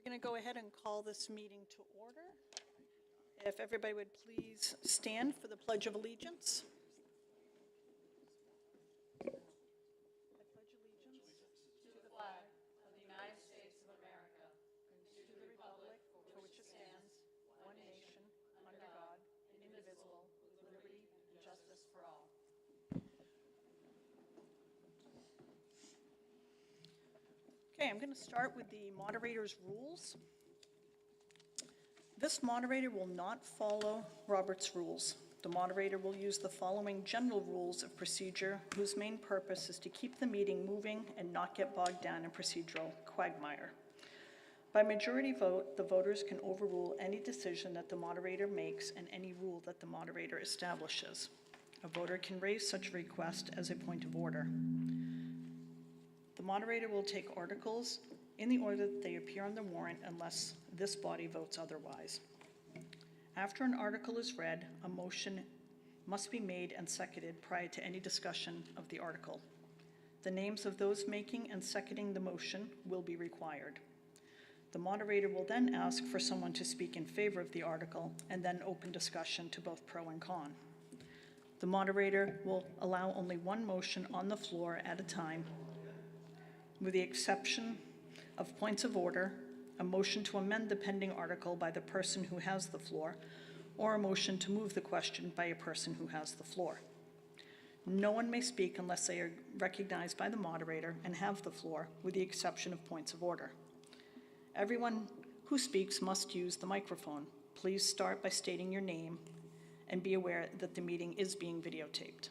We're going to go ahead and call this meeting to order. If everybody would please stand for the Pledge of Allegiance. I pledge allegiance to the flag of the United States of America and to the republic for which it stands, one nation, under God, indivisible, with liberty and justice for all. Okay, I'm going to start with the moderator's rules. This moderator will not follow Robert's rules. The moderator will use the following general rules of procedure, whose main purpose is to keep the meeting moving and not get bogged down in procedural quagmire. By majority vote, the voters can overrule any decision that the moderator makes and any rule that the moderator establishes. A voter can raise such a request as a point of order. The moderator will take articles in the order that they appear on the warrant unless this body votes otherwise. After an article is read, a motion must be made and seconded prior to any discussion of the article. The names of those making and seconding the motion will be required. The moderator will then ask for someone to speak in favor of the article and then open discussion to both pro and con. The moderator will allow only one motion on the floor at a time, with the exception of points of order, a motion to amend the pending article by the person who has the floor, or a motion to move the question by a person who has the floor. No one may speak unless they are recognized by the moderator and have the floor, with the exception of points of order. Everyone who speaks must use the microphone. Please start by stating your name and be aware that the meeting is being videotaped.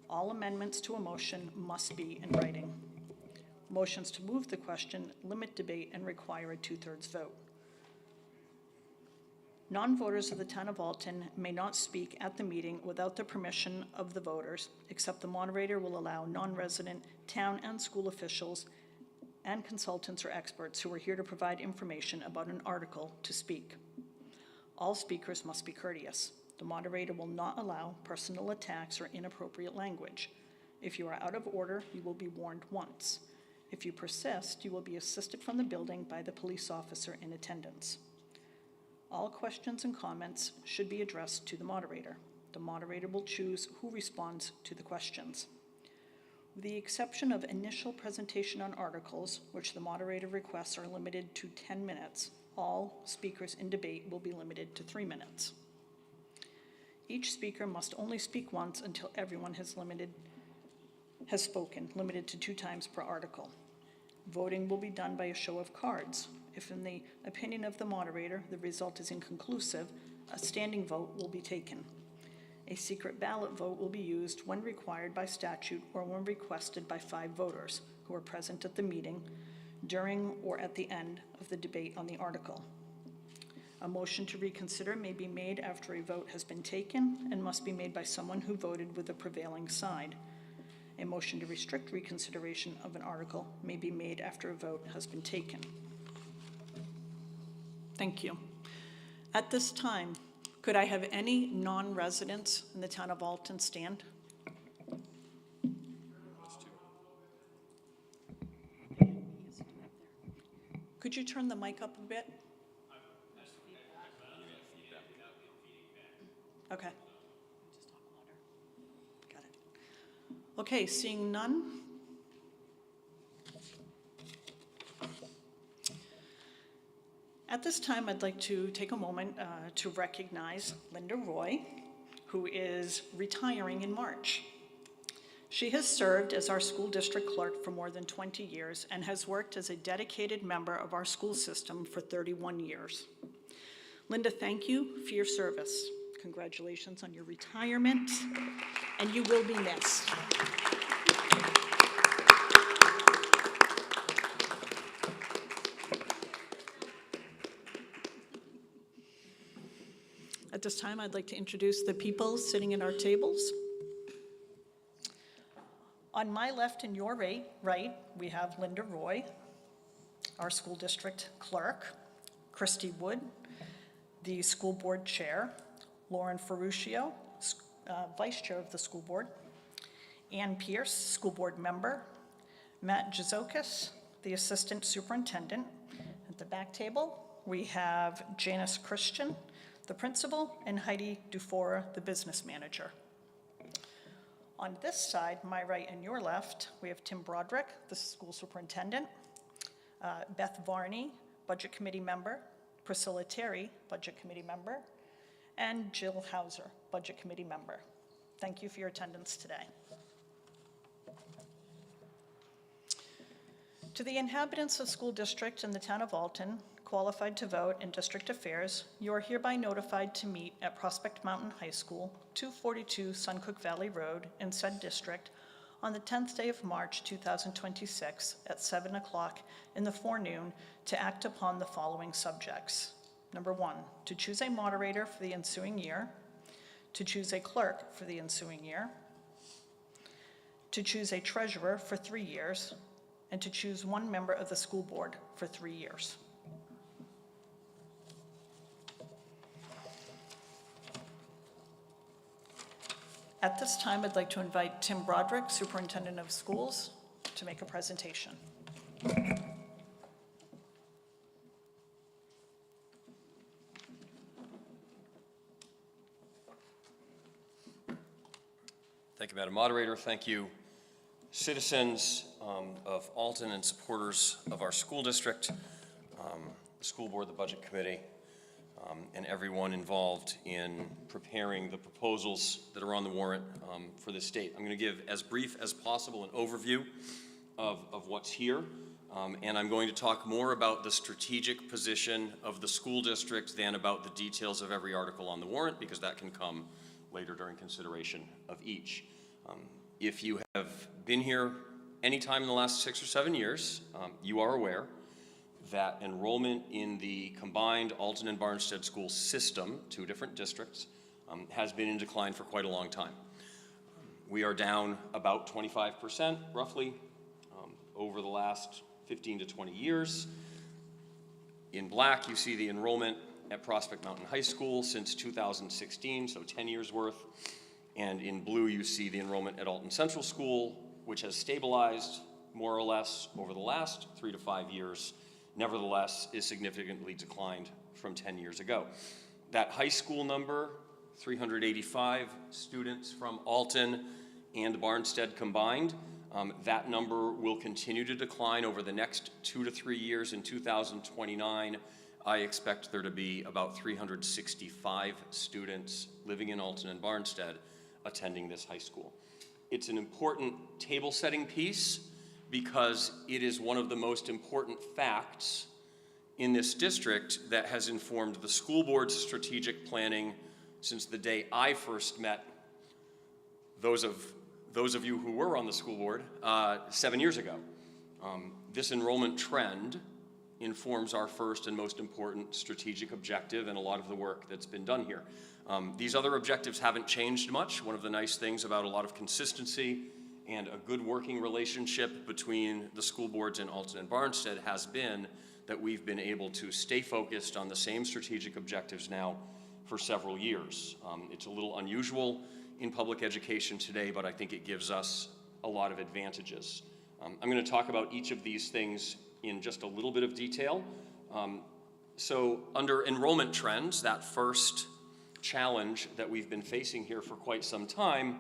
All amendments to a motion must be in writing. Motions to move the question limit debate and require a 2/3 vote. Non-voters of the town of Alton may not speak at the meeting without the permission of the voters, except the moderator will allow non-resident town and school officials and consultants or experts who are here to provide information about an article to speak. All speakers must be courteous. The moderator will not allow personal attacks or inappropriate language. If you are out of order, you will be warned once. If you persist, you will be assisted from the building by the police officer in attendance. All questions and comments should be addressed to the moderator. The moderator will choose who responds to the questions. With the exception of initial presentation on articles, which the moderator requests are limited to 10 minutes, all speakers in debate will be limited to 3 minutes. Each speaker must only speak once until everyone has spoken, limited to 2 times per article. Voting will be done by a show of cards. If, in the opinion of the moderator, the result is inconclusive, a standing vote will be taken. A secret ballot vote will be used when required by statute or when requested by 5 voters who are present at the meeting during or at the end of the debate on the article. A motion to reconsider may be made after a vote has been taken and must be made by someone who voted with the prevailing side. A motion to restrict reconsideration of an article may be made after a vote has been taken. Thank you. At this time, could I have any non-residents in the town of Alton stand? Could you turn the mic up a bit? Okay. Okay, seeing none. At this time, I'd like to take a moment to recognize Linda Roy, who is retiring in March. She has served as our school district clerk for more than 20 years and has worked as a dedicated member of our school system for 31 years. Linda, thank you for your service. Congratulations on your retirement, and you will be missed. At this time, I'd like to introduce the people sitting at our tables. On my left and your right, we have Linda Roy, our school district clerk, Christy Wood, the school board chair, Lauren Ferruccio, vice chair of the school board, Ann Pierce, school board member, Matt Jazokis, the assistant superintendent, At the back table, we have Janice Christian, the principal, and Heidi Dufora, the business manager. On this side, my right and your left, we have Tim Broderick, the school superintendent, Beth Varney, budget committee member, Priscilla Terry, budget committee member, and Jill Hauser, budget committee member. Thank you for your attendance today. To the inhabitants of school district in the town of Alton, qualified to vote in district affairs, you are hereby notified to meet at Prospect Mountain High School, 242 Suncook Valley Road in said district on the 10th day of March 2026 at 7 o'clock in the forenoon to act upon the following subjects. Number 1, to choose a moderator for the ensuing year, to choose a clerk for the ensuing year, to choose a treasurer for 3 years, and to choose one member of the school board for 3 years. At this time, I'd like to invite Tim Broderick, Superintendent of Schools, to make a presentation. Thank you, Madam Moderator. Thank you, citizens of Alton and supporters of our school district, the school board, the budget committee, and everyone involved in preparing the proposals that are on the warrant for this state. I'm going to give as brief as possible an overview of what's here, and I'm going to talk more about the strategic position of the school district than about the details of every article on the warrant, because that can come later during consideration of each. If you have been here any time in the last 6 or 7 years, you are aware that enrollment in the combined Alton and Barnstead school system, 2 different districts, has been in decline for quite a long time. We are down about 25%, roughly, over the last 15 to 20 years. In black, you see the enrollment at Prospect Mountain High School since 2016, so 10 years worth. And in blue, you see the enrollment at Alton Central School, which has stabilized more or less over the last 3 to 5 years, nevertheless is significantly declined from 10 years ago. That high school number, 385 students from Alton and Barnstead combined, that number will continue to decline over the next 2 to 3 years. In 2029, I expect there to be about 365 students living in Alton and Barnstead attending this high school. It's an important table-setting piece because it is one of the most important facts in this district that has informed the school board's strategic planning since the day I first met those of you who were on the school board 7 years ago. This enrollment trend informs our first and most important strategic objective and a lot of the work that's been done here. These other objectives haven't changed much. One of the nice things about a lot of consistency and a good working relationship between the school boards in Alton and Barnstead has been that we've been able to stay focused on the same strategic objectives now for several years. It's a little unusual in public education today, but I think it gives us a lot of advantages. I'm going to talk about each of these things in just a little bit of detail. So under enrollment trends, that first challenge that we've been facing here for quite some time,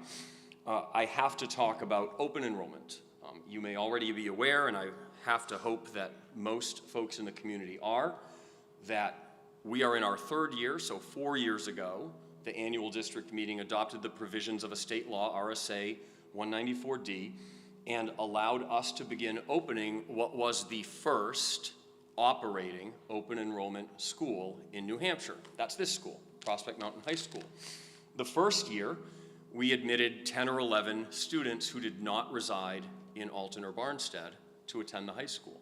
I have to talk about open enrollment. You may already be aware, and I have to hope that most folks in the community are, that we are in our 3rd year, so 4 years ago, the annual district meeting adopted the provisions of a state law, RSA 194D, and allowed us to begin opening what was the first operating open enrollment school in New Hampshire. That's this school, Prospect Mountain High School. The first year, we admitted 10 or 11 students who did not reside in Alton or Barnstead to attend the high school.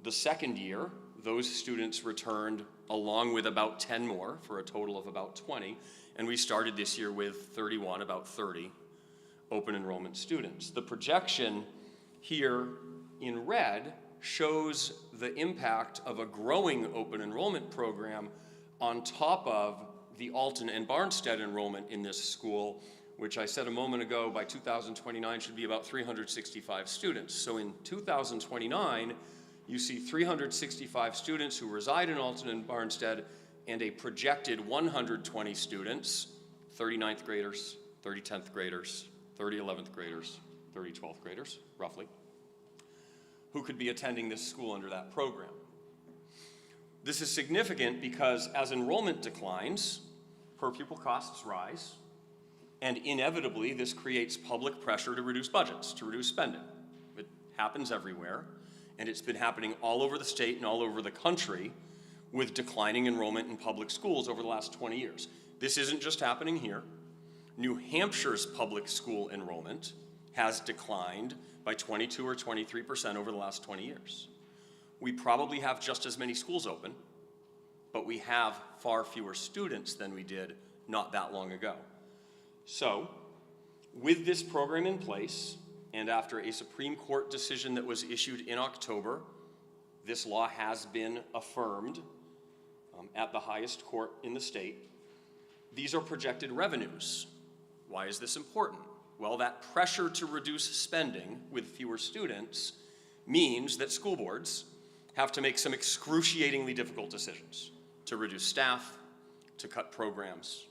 The second year, those students returned along with about 10 more for a total of about 20, and we started this year with 31, about 30 open enrollment students. The projection here in red shows the impact of a growing open enrollment program on top of the Alton and Barnstead enrollment in this school, which I said a moment ago by 2029 should be about 365 students. So in 2029, you see 365 students who reside in Alton and Barnstead, and a projected 120 students, 30 ninth graders, 30 10th graders, 30 11th graders, 30 12th graders, roughly, who could be attending this school under that program. This is significant because as enrollment declines, per pupil costs rise, and inevitably this creates public pressure to reduce budgets, to reduce spending. It happens everywhere, and it's been happening all over the state and all over the country with declining enrollment in public schools over the last 20 years. This isn't just happening here. New Hampshire's public school enrollment has declined by 22 or 23% over the last 20 years. We probably have just as many schools open, but we have far fewer students than we did not that long ago. So, with this program in place, and after a Supreme Court decision that was issued in October, this law has been affirmed at the highest court in the state. These are projected revenues. Why is this important? Well, that pressure to reduce spending with fewer students means that school boards have to make some excruciatingly difficult decisions to reduce staff, to cut programs,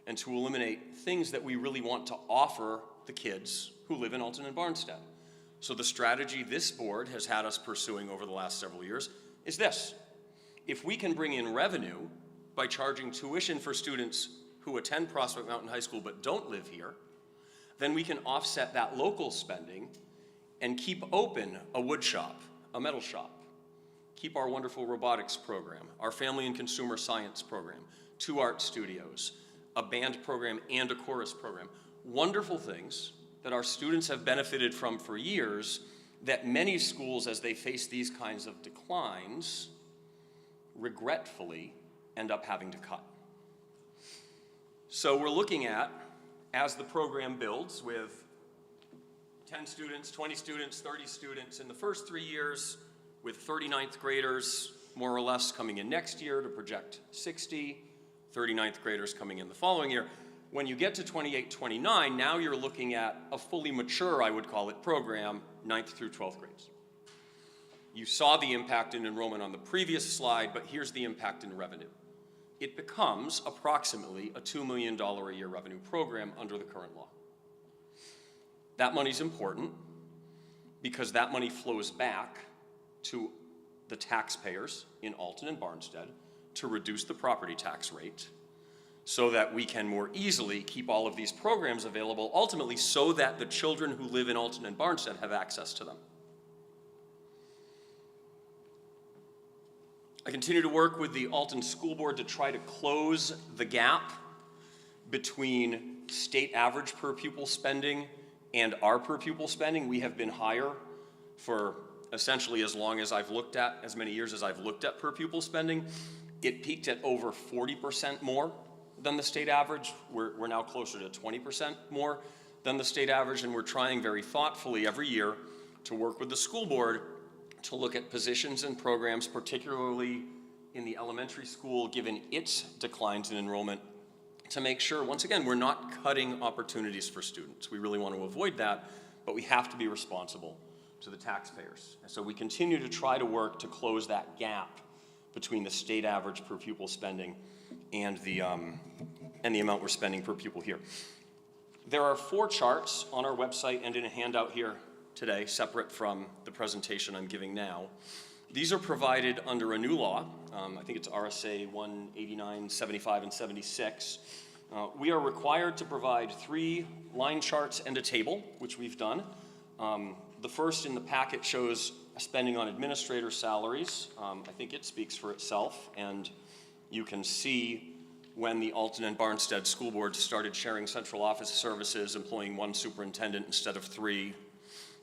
and to eliminate things that we really want to offer the kids who live in Alton and Barnstead. So the strategy this board has had us pursuing over the last several years is this. If we can bring in revenue by charging tuition for students who attend Prospect Mountain High School but don't live here, then we can offset that local spending and keep open a wood shop, a metal shop, keep our wonderful robotics program, our family and consumer science program, 2 art studios, a band program and a chorus program. Wonderful things that our students have benefited from for years that many schools, as they face these kinds of declines, regretfully end up having to cut. So we're looking at, as the program builds with 10 students, 20 students, 30 students in the first 3 years, with 39th graders more or less coming in next year to project 60, 39th graders coming in the following year. When you get to 28, 29, now you're looking at a fully mature, I would call it, program, 9th through 12th grades. You saw the impact in enrollment on the previous slide, but here's the impact in revenue. It becomes approximately a $2 million a year revenue program under the current law. That money's important because that money flows back to the taxpayers in Alton and Barnstead to reduce the property tax rate so that we can more easily keep all of these programs available, ultimately so that the children who live in Alton and Barnstead have access to them. I continue to work with the Alton School Board to try to close the gap between state average per pupil spending and our per pupil spending. We have been higher for essentially as long as I've looked at, as many years as I've looked at per pupil spending. It peaked at over 40% more than the state average. We're now closer to 20% more than the state average, and we're trying very thoughtfully every year to work with the school board to look at positions and programs, particularly in the elementary school, given its declines in enrollment, to make sure, once again, we're not cutting opportunities for students. We really want to avoid that, but we have to be responsible to the taxpayers. And so we continue to try to work to close that gap between the state average per pupil spending and the amount we're spending per pupil here. There are 4 charts on our website and in a handout here today, separate from the presentation I'm giving now. These are provided under a new law. I think it's RSA 189, 75, and 76. We are required to provide 3 line charts and a table, which we've done. The first in the packet shows spending on administrator salaries. I think it speaks for itself, and you can see when the Alton and Barnstead School Board started sharing central office services, employing 1 superintendent instead of 3,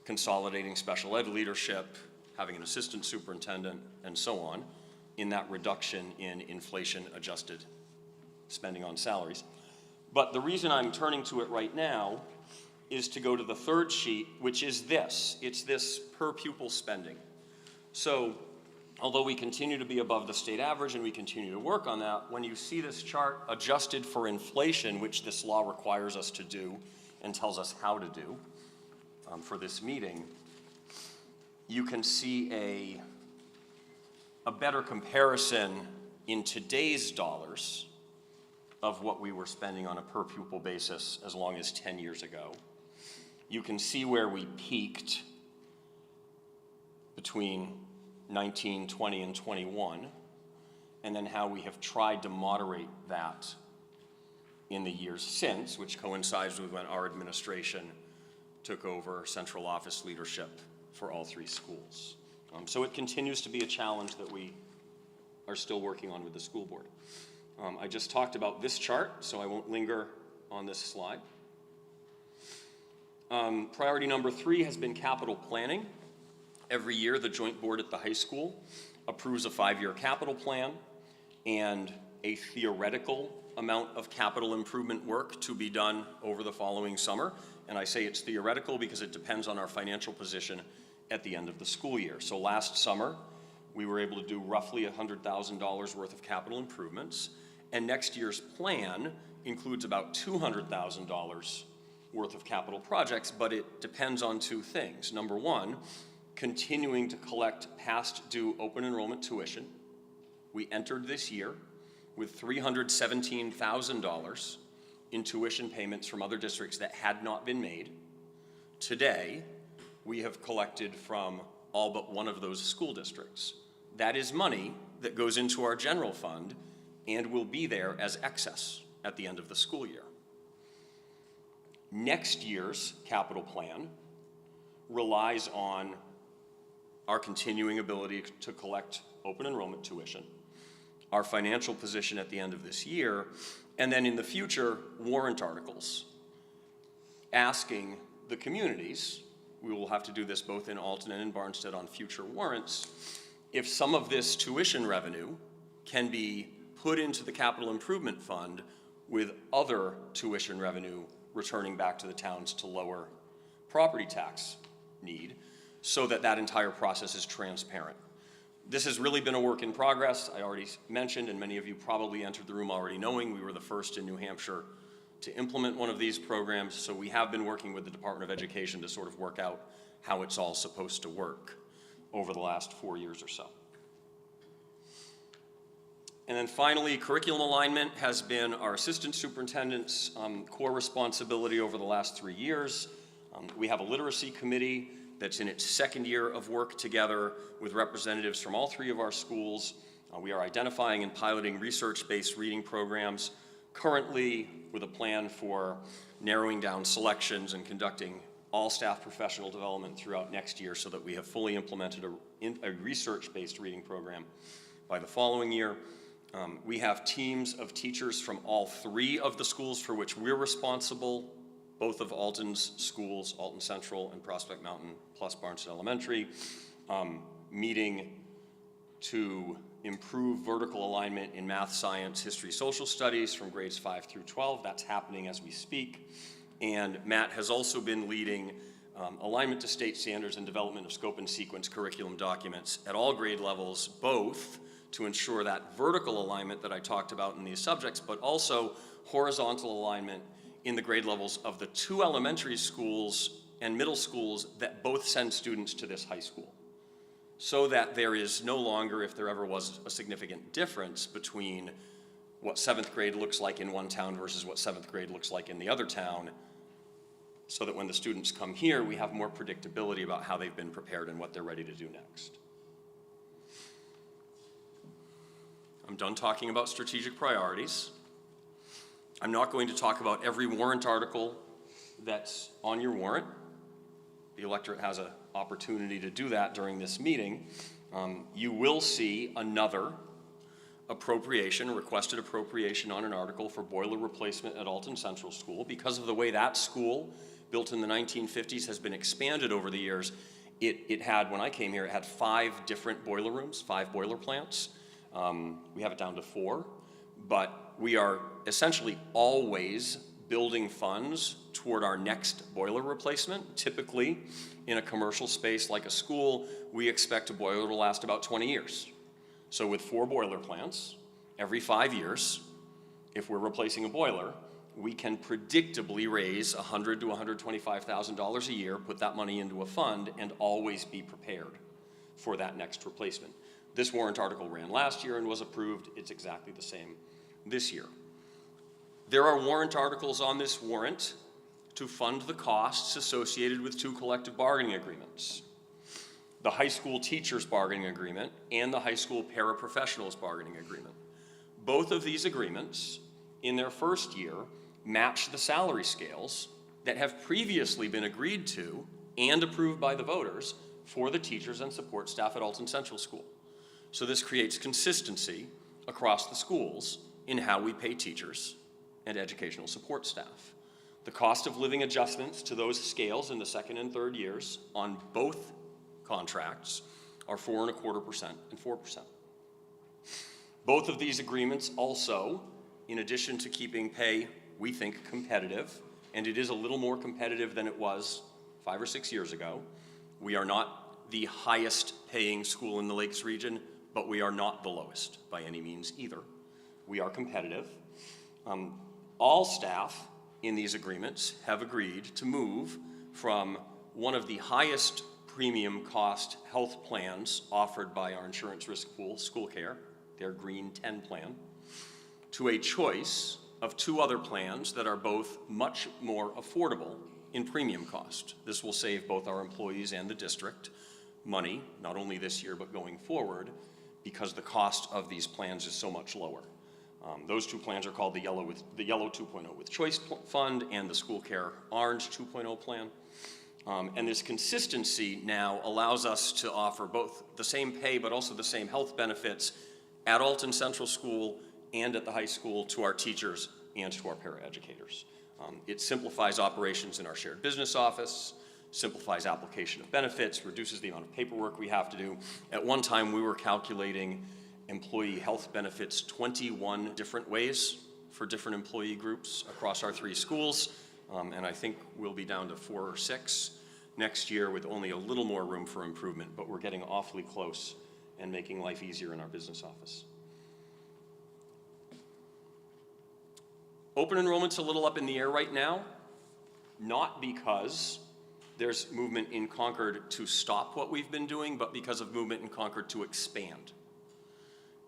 consolidating special ed leadership, having an assistant superintendent, and so on, in that reduction in inflation-adjusted spending on salaries. But the reason I'm turning to it right now is to go to the 3rd sheet, which is this. It's this per pupil spending. So, although we continue to be above the state average and we continue to work on that, when you see this chart adjusted for inflation, which this law requires us to do and tells us how to do for this meeting, you can see a a better comparison in today's dollars of what we were spending on a per pupil basis as long as 10 years ago, you can see where we peaked between 19, 20, and 21, and then how we have tried to moderate that in the years since, which coincides with when our administration took over central office leadership for all three schools. So it continues to be a challenge that we are still working on with the school board. I just talked about this chart, so I won't linger on this slide. Priority number 3 has been capital planning. Every year, the joint board at the high school approves a 5-year capital plan and a theoretical amount of capital improvement work to be done over the following summer. And I say it's theoretical because it depends on our financial position at the end of the school year. So last summer, we were able to do roughly $100,000 worth of capital improvements, and next year's plan includes about $200,000 worth of capital projects, but it depends on 2 things. Number 1, continuing to collect past due open enrollment tuition. We entered this year with $317,000 in tuition payments from other districts that had not been made. Today, we have collected from all but one of those school districts. That is money that goes into our general fund and will be there as excess at the end of the school year. Next year's capital plan relies on our continuing ability to collect open enrollment tuition, our financial position at the end of this year, and then in the future, warrant articles asking the communities, we will have to do this both in Alton and in Barnstead on future warrants, if some of this tuition revenue can be put into the capital improvement fund with other tuition revenue returning back to the towns to lower property tax need, so that that entire process is transparent. This has really been a work in progress. I already mentioned, and many of you probably entered the room already knowing, we were the first in New Hampshire to implement one of these programs, so we have been working with the Department of Education to sort of work out how it's all supposed to work over the last 4 years or so. And then finally, curriculum alignment has been our assistant superintendent's core responsibility over the last 3 years. We have a literacy committee that's in its 2nd year of work together with representatives from all 3 of our schools. We are identifying and piloting research-based reading programs, currently with a plan for narrowing down selections and conducting all staff professional development throughout next year so that we have fully implemented a research-based reading program by the following year. We have teams of teachers from all 3 of the schools for which we're responsible, both of Alton's schools, Alton Central and Prospect Mountain, plus Barnstead Elementary, meeting to improve vertical alignment in math, science, history, social studies from grades 5 through 12. That's happening as we speak. And Matt has also been leading alignment to state standards and development of scope and sequence curriculum documents at all grade levels, both to ensure that vertical alignment that I talked about in these subjects, but also horizontal alignment in the grade levels of the 2 elementary schools and middle schools that both send students to this high school, so that there is no longer, if there ever was, a significant difference between what 7th grade looks like in one town versus what 7th grade looks like in the other town, so that when the students come here, we have more predictability about how they've been prepared and what they're ready to do next. I'm done talking about strategic priorities. I'm not going to talk about every warrant article that's on your warrant. The electorate has an opportunity to do that during this meeting. You will see another appropriation, requested appropriation on an article for boiler replacement at Alton Central School. Because of the way that school, built in the 1950s, has been expanded over the years, it had, when I came here, it had 5 different boiler rooms, 5 boiler plants. We have it down to 4, but we are essentially always building funds toward our next boiler replacement. Typically, in a commercial space like a school, we expect a boiler to last about 20 years. So with 4 boiler plants, every 5 years, if we're replacing a boiler, we can predictably raise $100,000 to $125,000 a year, put that money into a fund, and always be prepared for that next replacement. This warrant article ran last year and was approved. It's exactly the same this year. There are warrant articles on this warrant to fund the costs associated with 2 collective bargaining agreements: the high school teachers bargaining agreement and the high school paraprofessionals bargaining agreement. Both of these agreements, in their first year, match the salary scales that have previously been agreed to and approved by the voters for the teachers and support staff at Alton Central School. So this creates consistency across the schools in how we pay teachers and educational support staff. The cost of living adjustments to those scales in the second and third years on both contracts are 4.25% and 4%. Both of these agreements also, in addition to keeping pay, we think, competitive, and it is a little more competitive than it was 5 or 6 years ago. We are not the highest paying school in the Lakes region, but we are not the lowest by any means either. We are competitive. All staff in these agreements have agreed to move from one of the highest premium cost health plans offered by our insurance risk pool, School Care, their Green 10 plan, to a choice of 2 other plans that are both much more affordable in premium cost. This will save both our employees and the district money, not only this year but going forward, because the cost of these plans is so much lower. Those 2 plans are called the Yellow 2.0 with Choice Fund and the School Care Orange 2.0 plan. And this consistency now allows us to offer both the same pay but also the same health benefits at Alton Central School and at the high school to our teachers and to our paraeducators. It simplifies operations in our shared business office, simplifies application of benefits, reduces the amount of paperwork we have to do. At one time, we were calculating employee health benefits 21 different ways for different employee groups across our 3 schools, and I think we'll be down to 4 or 6 next year with only a little more room for improvement, but we're getting awfully close and making life easier in our business office. Open enrollment's a little up in the air right now, not because there's movement in Concord to stop what we've been doing, but because of movement in Concord to expand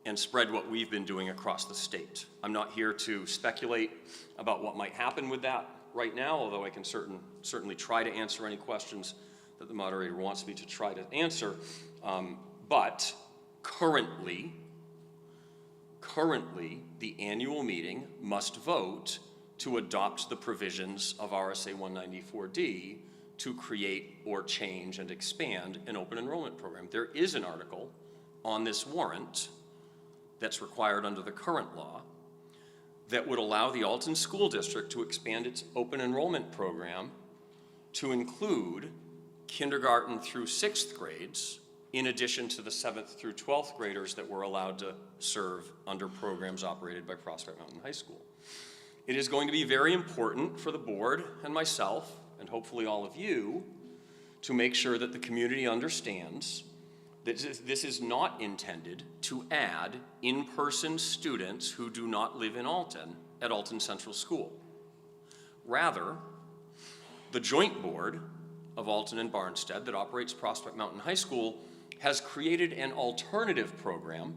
and spread what we've been doing across the state. I'm not here to speculate about what might happen with that right now, although I can certainly try to answer any questions that the moderator wants me to try to answer. But currently, the annual meeting must vote to adopt the provisions of RSA 194D to create or change and expand an open enrollment program. There is an article on this warrant that's required under the current law that would allow the Alton School District to expand its open enrollment program to include kindergarten through 6th grades, in addition to the 7th through 12th graders that we're allowed to serve under programs operated by Prospect Mountain High School. It is going to be very important for the board and myself, and hopefully all of you, to make sure that the community understands that this is not intended to add in-person students who do not live in Alton at Alton Central School. Rather, the joint board of Alton and Barnstead that operates Prospect Mountain High School has created an alternative program,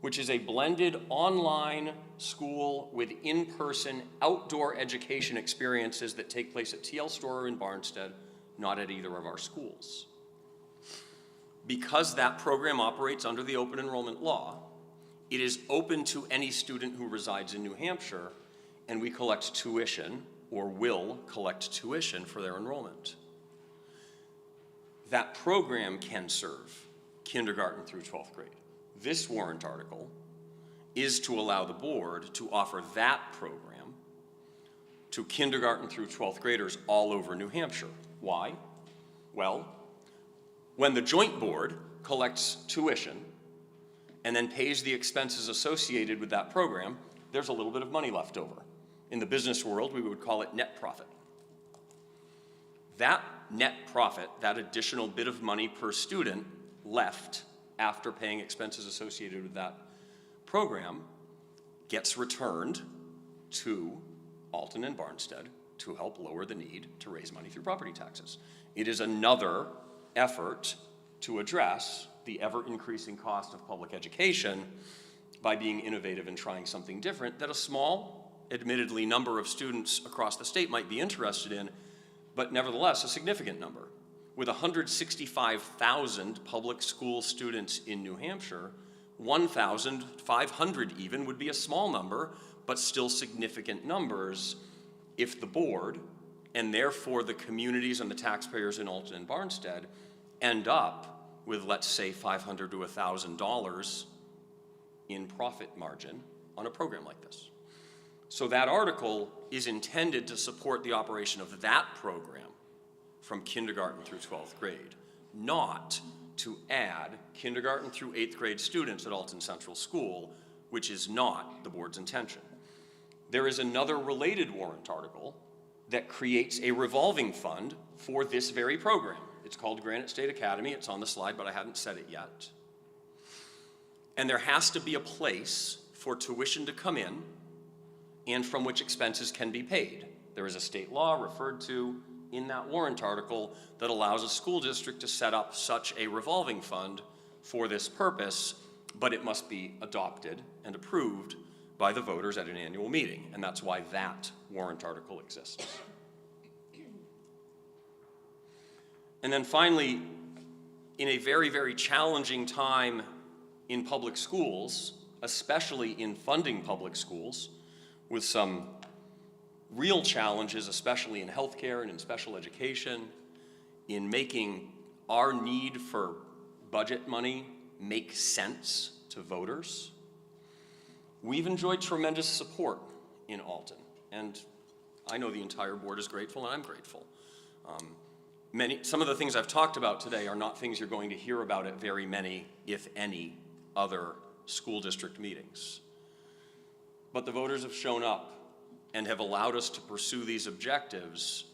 which is a blended online school with in-person outdoor education experiences that take place at TL Storer in Barnstead, not at either of our schools. Because that program operates under the open enrollment law, it is open to any student who resides in New Hampshire, and we collect tuition, or will collect tuition for their enrollment. That program can serve kindergarten through 12th grade. This warrant article is to allow the board to offer that program to kindergarten through 12th graders all over New Hampshire. Why? Well, when the joint board collects tuition and then pays the expenses associated with that program, there's a little bit of money left over. In the business world, we would call it net profit. That net profit, that additional bit of money per student left after paying expenses associated with that program, gets returned to Alton and Barnstead to help lower the need to raise money through property taxes. It is another effort to address the ever-increasing cost of public education by being innovative and trying something different that a small, admittedly, number of students across the state might be interested in, but nevertheless a significant number. With 165,000 public school students in New Hampshire, 1,500 even would be a small number, but still significant numbers if the board, and therefore the communities and the taxpayers in Alton and Barnstead, end up with, let's say, $500 to $1,000 in profit margin on a program like this. So that article is intended to support the operation of that program from kindergarten through 12th grade, not to add kindergarten through 8th grade students at Alton Central School, which is not the board's intention. There is another related warrant article that creates a revolving fund for this very program. It's called Granite State Academy. It's on the slide, but I hadn't said it yet. And there has to be a place for tuition to come in and from which expenses can be paid. There is a state law referred to in that warrant article that allows a school district to set up such a revolving fund for this purpose, but it must be adopted and approved by the voters at an annual meeting, and that's why that warrant article exists. And then finally, in a very, very challenging time in public schools, especially in funding public schools, with some real challenges, especially in healthcare and in special education, in making our need for budget money make sense to voters. We've enjoyed tremendous support in Alton, and I know the entire board is grateful, and I'm grateful. Some of the things I've talked about today are not things you're going to hear about at very many, if any, other school district meetings. But the voters have shown up and have allowed us to pursue these objectives,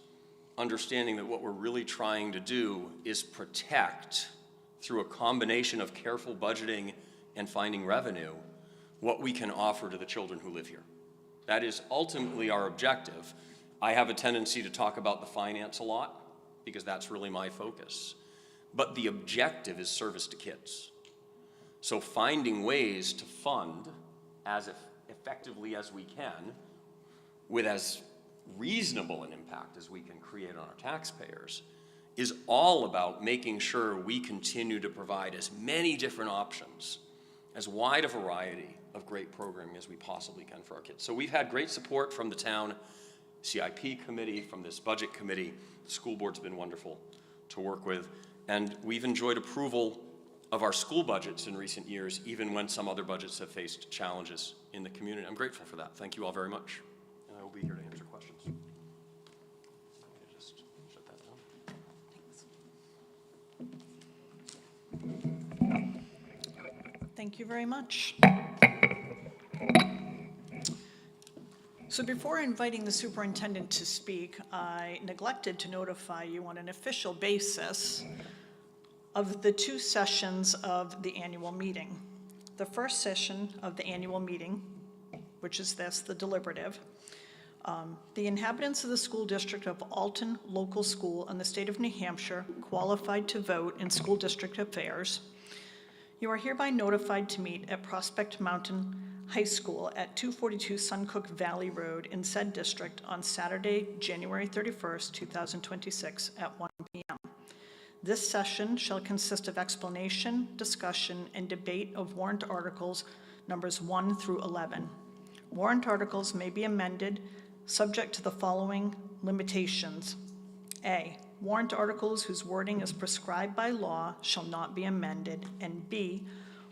understanding that what we're really trying to do is protect, through a combination of careful budgeting and finding revenue, what we can offer to the children who live here. That is ultimately our objective. I have a tendency to talk about the finance a lot because that's really my focus. But the objective is service to kids. So finding ways to fund as effectively as we can, with as reasonable an impact as we can create on our taxpayers, is all about making sure we continue to provide as many different options, as wide a variety of great programming as we possibly can for our kids. So we've had great support from the town CIP committee, from this budget committee. The school board's been wonderful to work with, and we've enjoyed approval of our school budgets in recent years, even when some other budgets have faced challenges in the community. I'm grateful for that. Thank you all very much. And I will be here to answer questions. Just shut that down. Thank you very much. So before inviting the superintendent to speak, I neglected to notify you on an official basis of the two sessions of the annual meeting. The first session of the annual meeting, which is this, the deliberative, the inhabitants of the school district of Alton Local School in the state of New Hampshire qualified to vote in school district affairs. You are hereby notified to meet at Prospect Mountain High School at 242 Suncook Valley Road in said district on Saturday, January 31st, 2026 at 1 p.m. This session shall consist of explanation, discussion, and debate of warrant articles numbers 1 through 11. Warrant articles may be amended subject to the following limitations. A, warrant articles whose wording is prescribed by law shall not be amended, and B,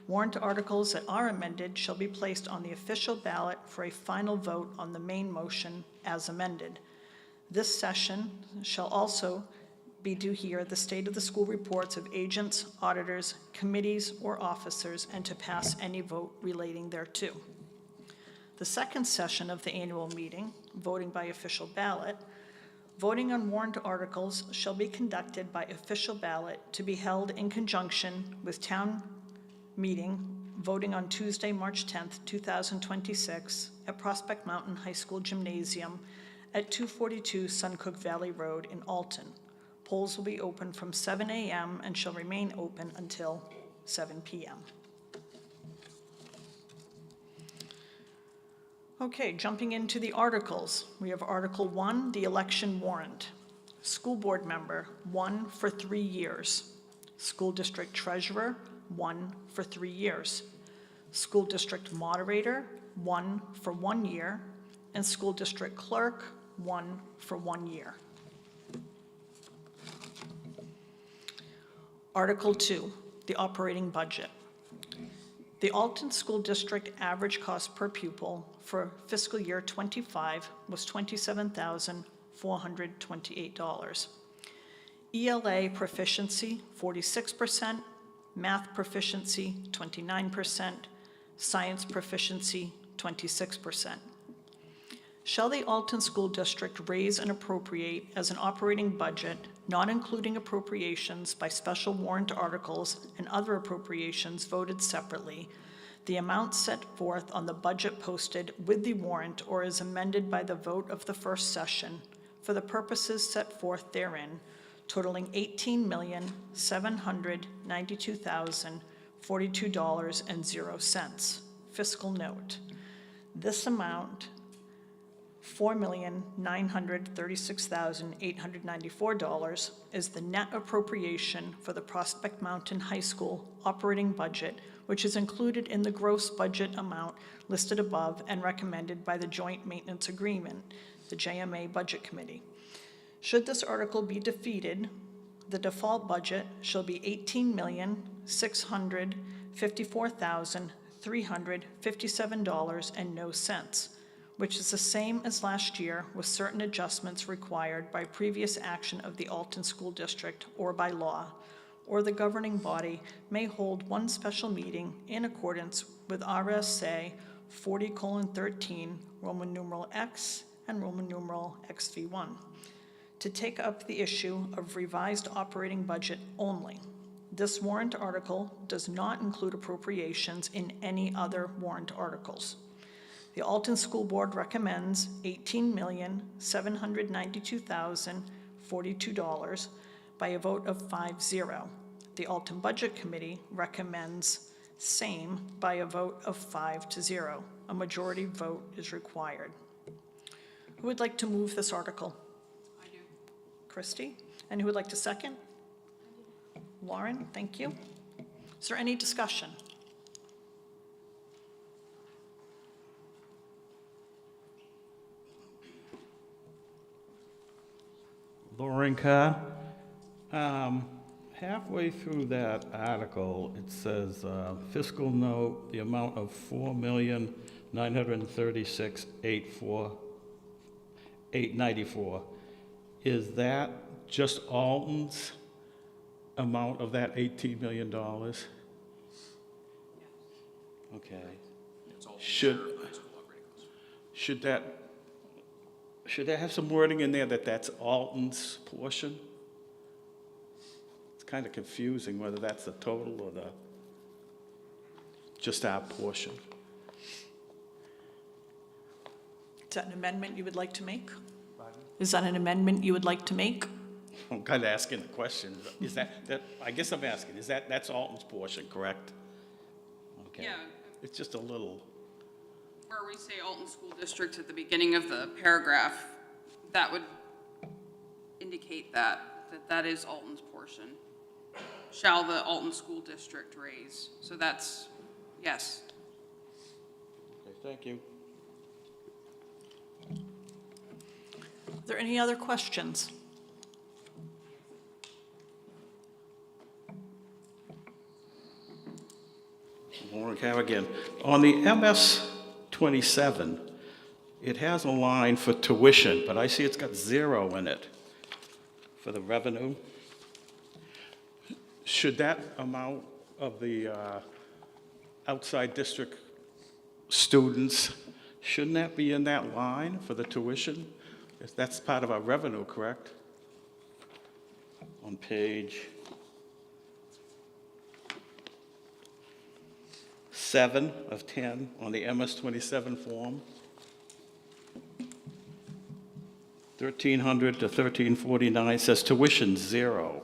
warrant articles that are amended shall be placed on the official ballot for a final vote on the main motion as amended. This session shall also be to hear the state of the school reports of agents, auditors, committees, or officers, and to pass any vote relating thereto. The second session of the annual meeting, voting by official ballot, voting on warrant articles shall be conducted by official ballot to be held in conjunction with town meeting, voting on Tuesday, March 10th, 2026 at Prospect Mountain High School Gymnasium at 242 Suncook Valley Road in Alton. Polls will be open from 7 a.m. and shall remain open until 7 p.m. Okay, jumping into the articles. We have Article 1, the election warrant. School board member, 1 for 3 years. School district treasurer, 1 for 3 years. School district moderator, 1 for 1 year. And school district clerk, 1 for 1 year. Article 2, the operating budget. The Alton School District average cost per pupil for fiscal year '25 was $27,428. ELA proficiency, 46%, math proficiency, 29%, science proficiency, 26%. Shall the Alton School District raise and appropriate as an operating budget, not including appropriations by special warrant articles and other appropriations voted separately, the amount set forth on the budget posted with the warrant or is amended by the vote of the first session for the purposes set forth therein, totaling $18,792,042.00. Fiscal note. This amount, $4,936,894, is the net appropriation for the Prospect Mountain High School operating budget, which is included in the gross budget amount listed above and recommended by the Joint Maintenance Agreement, the JMA Budget Committee. Should this article be defeated, the default budget shall be $18,654,357.00, which is the same as last year with certain adjustments required by previous action of the Alton School District or by law, or the governing body may hold one special meeting in accordance with RSA 40:13, Roman numeral X and Roman numeral XV1, to take up the issue of revised operating budget only. This warrant article does not include appropriations in any other warrant articles. The Alton School Board recommends $18,792,042 by a vote of 5-0. The Alton Budget Committee recommends same by a vote of 5-0. A majority vote is required. Who would like to move this article? I do. Christy? And who would like to second? Lauren, thank you. Is there any discussion? Lauren Carr. Halfway through that article, it says fiscal note, the amount of $4,936,894. Is that just Alton's amount of that $18 million? Okay. Should that have some wording in there that that's Alton's portion? It's kind of confusing whether that's the total or just our portion. Is that an amendment you would like to make? Is that an amendment you would like to make? I'm kind of asking the question. Is that I guess I'm asking, that's Alton's portion, correct? Okay. Yeah. It's just a little, Where we say Alton School District at the beginning of the paragraph, that would indicate that is Alton's portion. Shall the Alton School District raise? So that's, yes. okay, thank you. Are there any other questions? Lauren Carr again. On the MS 27, it has a line for tuition, but I see it's got 0 in it for the revenue. Should that amount of the outside district students, shouldn't that be in that line for the tuition? That's part of our revenue, correct? On page 7 of 10 on the MS-27 form. 1,300 to 1,349 says tuition 0.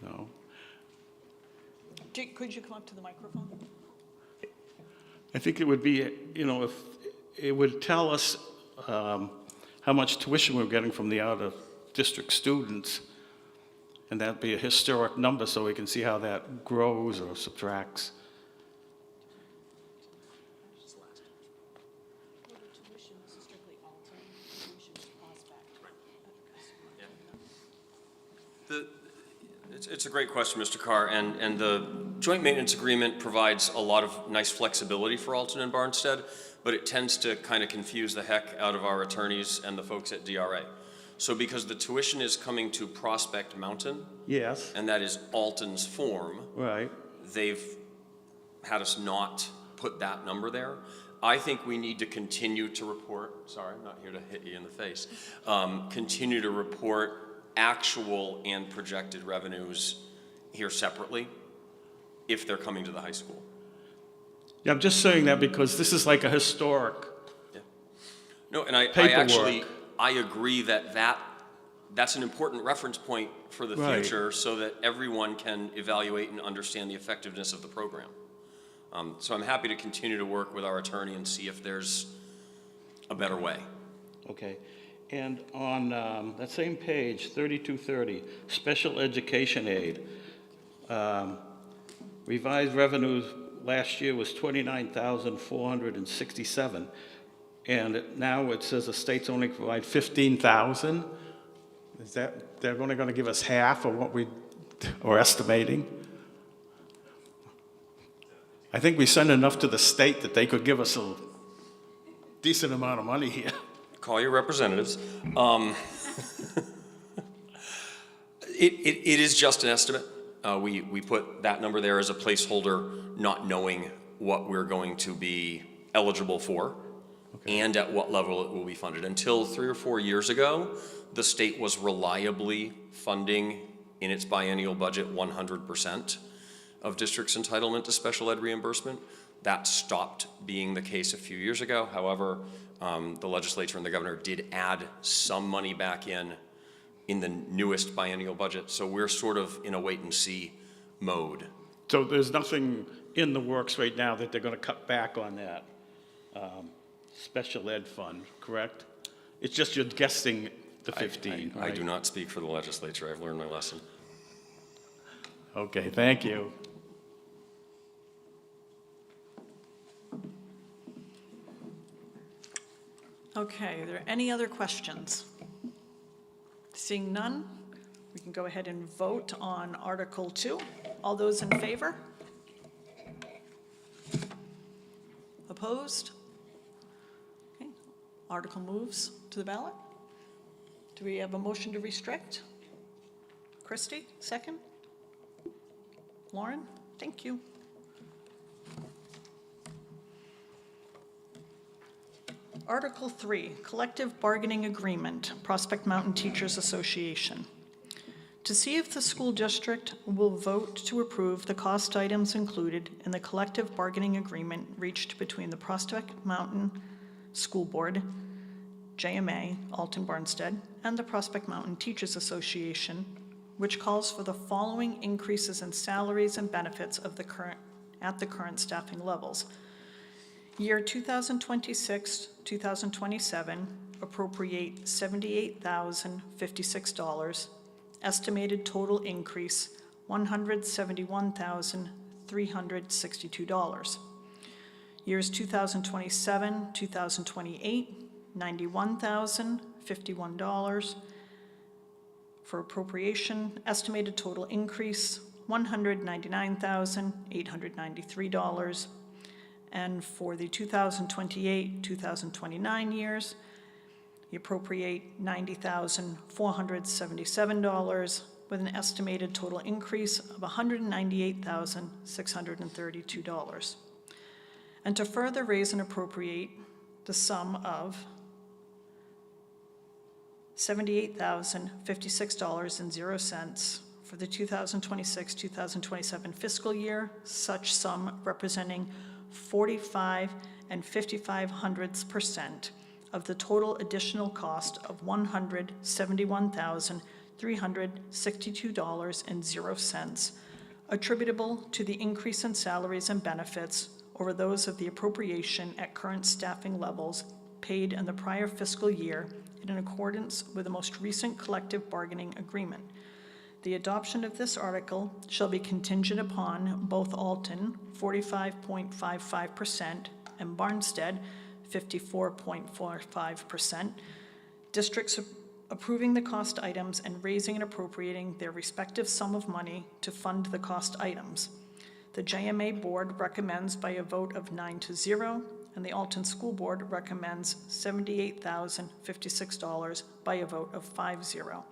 No? Jake, could you come up to the microphone? I think it would be, you know, if it would tell us how much tuition we're getting from the out-of-district students, and that'd be a historic number so we can see how that grows or subtracts. It's a great question, Mr. Carr, and the joint maintenance agreement provides a lot of nice flexibility for Alton and Barnstead, but it tends to kind of confuse the heck out of our attorneys and the folks at DRA. So because the tuition is coming to Prospect Mountain, Yes, and that is Alton's form, right. they've had us not put that number there. I think we need to continue to report, sorry, I'm not here to hit you in the face, continue to report actual and projected revenues here separately if they're coming to the high school. Yeah, I'm just saying that because this is like a historic. Yeah. No, and I Paperwork. actually, I agree that's an important reference point for the Right. future so that everyone can evaluate and understand the effectiveness of the program. So I'm happy to continue to work with our attorney and see if there's a better way. Okay. And on that same page, 3230, special education aid. Revised revenues last year was $29,467. And now it says the state's only provide 15,000. Is that, they're only going to give us half of what we are estimating? I think we send enough to the state that they could give us a decent amount of money here. Call your representatives. It is just an estimate. We put that number there as a placeholder, not knowing what we're going to be eligible for and at what level it will be funded. Until 3 or 4 years ago, the state was reliably funding in its biennial budget 100% of districts' entitlement to special ed reimbursement. That stopped being the case a few years ago. However, the legislature and the governor did add some money back in the newest biennial budget. So we're sort of in a wait and see mode. So there's nothing in the works right now that they're going to cut back on that special ed fund, correct? It's just you're guessing the 15, I right? do not speak for the legislature. I've learned my lesson. Okay, thank you. Okay, are there any other questions? Seeing none, we can go ahead and vote on Article 2. All those in favor? Opposed? Okay, article moves to the ballot. Do we have a motion to restrict? Christie, second? Lauren, thank you. Article 3, Collective Bargaining Agreement, Prospect Mountain Teachers Association. To see if the school district will vote to approve the cost items included in the collective bargaining agreement reached between the Prospect Mountain School Board, JMA, Alton Barnstead, and the Prospect Mountain Teachers Association, which calls for the following increases in salaries and benefits of at the current staffing levels. Year 2026, 2027, appropriate $78,056. Estimated total increase, $171,362. Years 2027, 2028, $91,051. For appropriation, estimated total increase, $199,893. And for the 2028-2029 years, you appropriate $90,477 with an estimated total increase of $198,632. And to further raise and appropriate the sum of $78,056.00 for the 2026-2027 fiscal year, such sum representing 45 55/100% of the total additional cost of $171,292 $362.00, attributable to the increase in salaries and benefits over those of the appropriation at current staffing levels paid in the prior fiscal year in accordance with the most recent collective bargaining agreement. The adoption of this article shall be contingent upon both Alton, 45.55%, and Barnstead, 54.45%, districts approving the cost items and raising and appropriating their respective sum of money to fund the cost items. The JMA Board recommends by a vote of 9-0, and the Alton School Board recommends $78,056 by a vote of 5-0.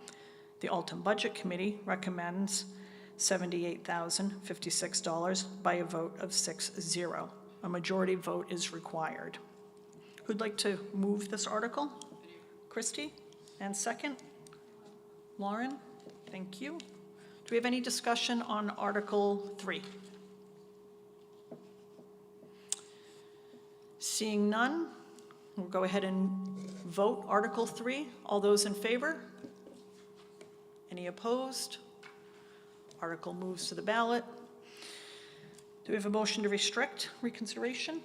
The Alton Budget Committee recommends $78,056 by a vote of 6-0. A majority vote is required. Who'd like to move this article? Christie? And second? Lauren? Thank you. Do we have any discussion on Article 3? Seeing none, we'll go ahead and vote Article 3. All those in favor? Any opposed? Article moves to the ballot. Do we have a motion to restrict reconsideration?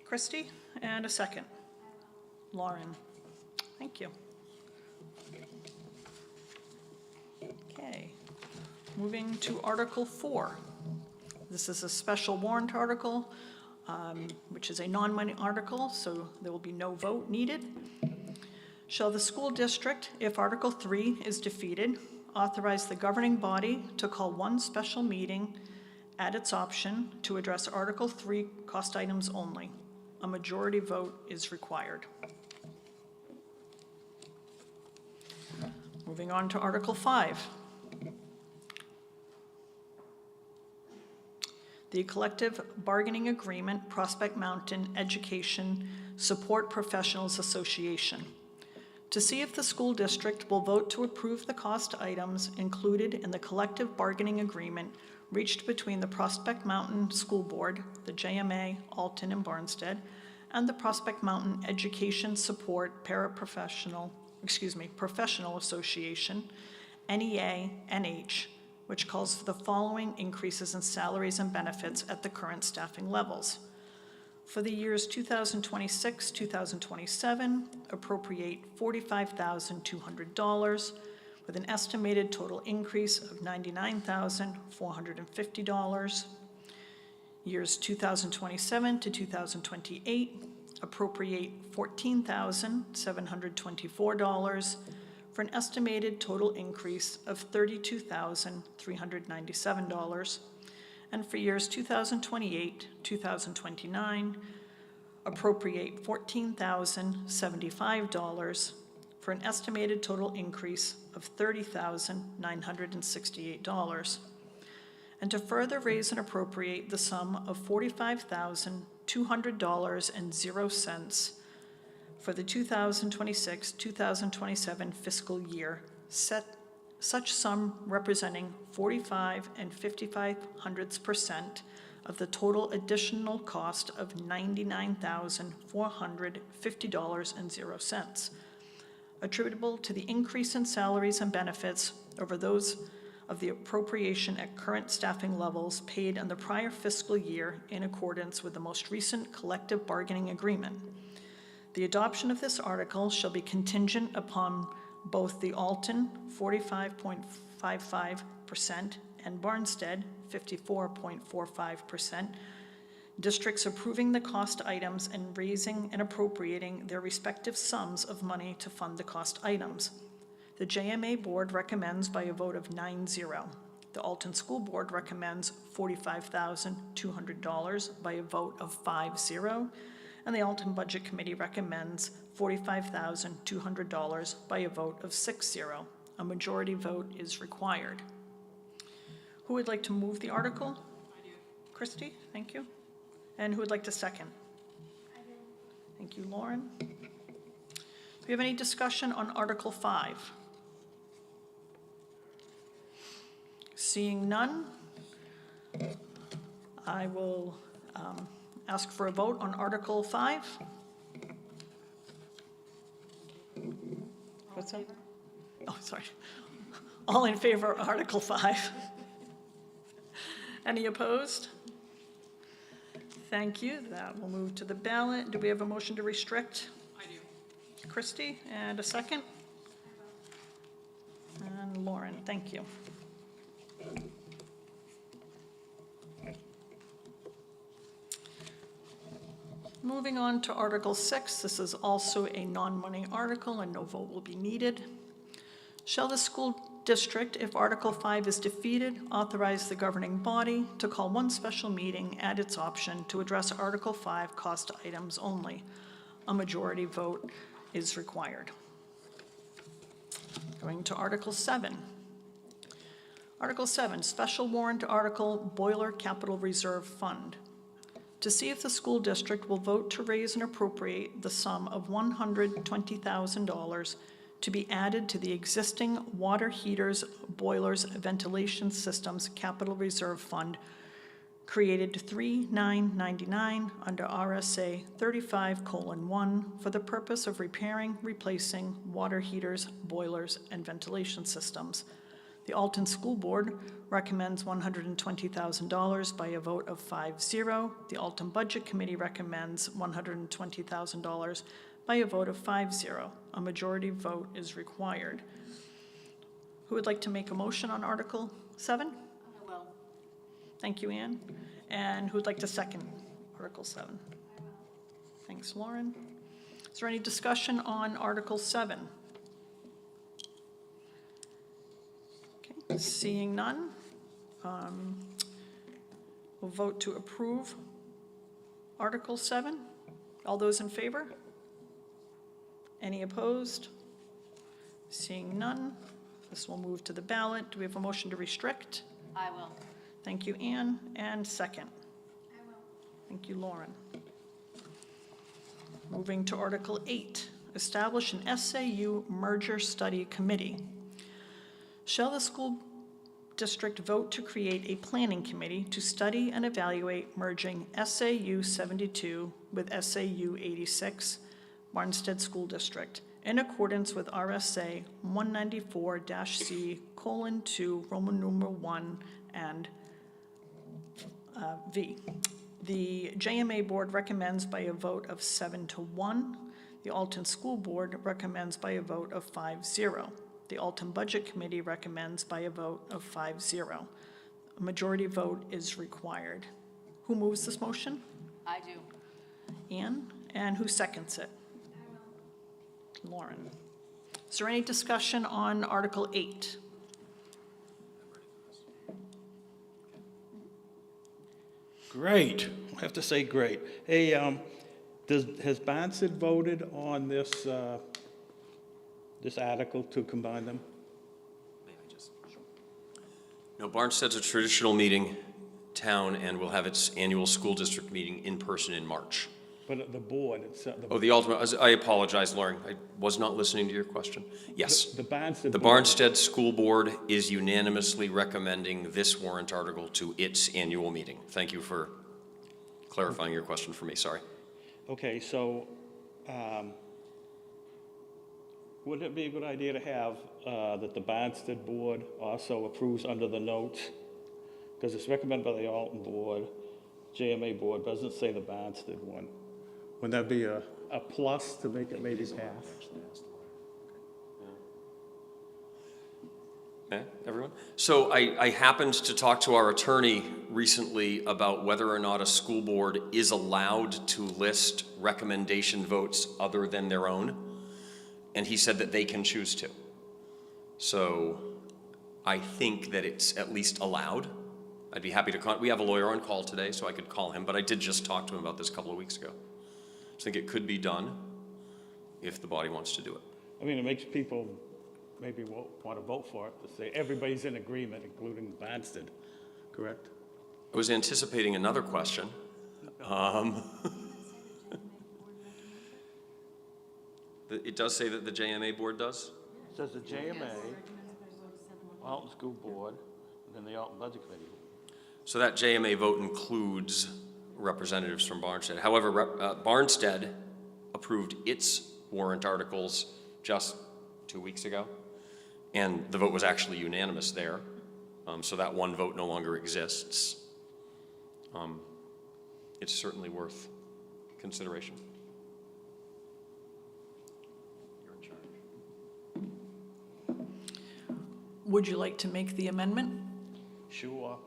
Christie, and a second. Lauren, thank you. Okay, moving to Article 4. This is a special warrant article, which is a non-money article, so there will be no vote needed. Shall the school district, if Article 3 is defeated, authorize the governing body to call one special meeting at its option to address Article 3 cost items only? A majority vote is required. Moving on to Article 5. The Collective Bargaining Agreement Prospect Mountain Education Support Professionals Association. To see if the school district will vote to approve the cost items included in the collective bargaining agreement reached between the Prospect Mountain School Board, the JMA, Alton, and Barnstead, and the Prospect Mountain Education Support Professional Association, NEA-NH, which calls for the following increases in salaries and benefits at the current staffing levels. For the years 2026-2027, appropriate $45,200 with an estimated total increase of $99,450. Years 2027 to 2028, appropriate $14,724 for an estimated total increase of $32,397. And for years 2028, 2029, appropriate $14,075 for an estimated total increase of $30,968. And to further raise and appropriate the sum of $45,200.00 for the 2026-2027 fiscal year, such sum representing 45 and 55/100% of the total additional cost of $99,450.00, attributable to the increase in salaries and benefits over those of the appropriation at current staffing levels paid in the prior fiscal year in accordance with the most recent collective bargaining agreement. The adoption of this article shall be contingent upon both the Alton, 45.55%, and Barnstead, 54.45%, districts approving the cost items and raising and appropriating their respective sums of money to fund the cost items. The JMA Board recommends by a vote of 9-0. The Alton School Board recommends $45,200 by a vote of 5-0. And the Alton Budget Committee recommends $45,200 by a vote of 6-0. A majority vote is required. Who would like to move the article? I do. Christie, thank you. And who would like to second? I do. Thank you, Lauren. Do we have any discussion on Article 5? Seeing none, I will ask for a vote on Article 5. What's that? Oh, sorry. All in favor of Article 5? Any opposed? Thank you. That will move to the ballot. Do we have a motion to restrict? I do. Christie, and a second? And Lauren, thank you. Moving on to Article 6, this is also a non-money article and no vote will be needed. Shall the school district, if Article 5 is defeated, authorize the governing body to call one special meeting at its option to address Article 5 cost items only? A majority vote is required. Going to Article 7. Article 7, special warrant article, Boiler Capital Reserve Fund. To see if the school district will vote to raise and appropriate the sum of $120,000 to be added to the existing water heaters, boilers, ventilation systems capital reserve fund created 3999 under RSA 35:1 for the purpose of repairing, replacing water heaters, boilers, and ventilation systems. The Alton School Board recommends $120,000 by a vote of 5-0. The Alton Budget Committee recommends $120,000 by a vote of 5-0. A majority vote is required. Who would like to make a motion on Article 7? I will. Thank you, Ann. And who would like to second Article 7? Thanks, Lauren. Is there any discussion on Article 7? Okay, seeing none, we'll vote to approve Article 7. All those in favor? Any opposed? Seeing none, this will move to the ballot. Do we have a motion to restrict? I will. Thank you, Ann. And second? I will. Thank you, Lauren. Moving to Article 8, establish an SAU merger study committee. Shall the school district vote to create a planning committee to study and evaluate merging SAU 72 with SAU 86, Barnstead School District, in accordance with RSA 194-C:2, Roman numeral 1, and V. The JMA Board recommends by a vote of 7-1. The Alton School Board recommends by a vote of 5-0. The Alton Budget Committee recommends by a vote of 5-0. A majority vote is required. Who moves this motion? I do. Ann. And who seconds it? Lauren. Is there any discussion on Article 8? Great. I have to say great. Hey, has Barnstead voted on this, this article to combine them? No, Barnstead's a traditional meeting town and will have its annual school district meeting in person in March. But the board, it's, Oh, the ultimate, I apologize, Lauren, I was not listening to your question. Yes. the Barnstead. The board- Barnstead School Board is unanimously recommending this warrant article to its annual meeting. Thank you for clarifying your question for me, sorry. Okay, so, wouldn't it be a good idea to have, that the Barnstead Board also approves under the notes? Because it's recommended by the Alton Board, JMA Board, doesn't say the Barnstead one. Wouldn't that be a plus to make it maybe pass? Okay, everyone? So I happened to talk to our attorney recently about whether or not a school board is allowed to list recommendation votes other than their own, and he said that they can choose to. So I think that it's at least allowed. I'd be happy to we have a lawyer on call today, so I could call him, but I did just talk to him about this a couple of weeks ago. I think it could be done if the body wants to do it. I mean, it makes people maybe want to vote for it, to say everybody's in agreement, including Barnstead, correct? I was anticipating another question. It does say that the JMA board does? It says the JMA, Alton School Board, and then the Alton Budget Committee. So that JMA vote includes representatives from Barnstead. However, Barnstead approved its warrant articles just 2 weeks ago. And the vote was actually unanimous there. So that one vote no longer exists. It's certainly worth consideration. You're in charge. Would you like to make the amendment? Sure.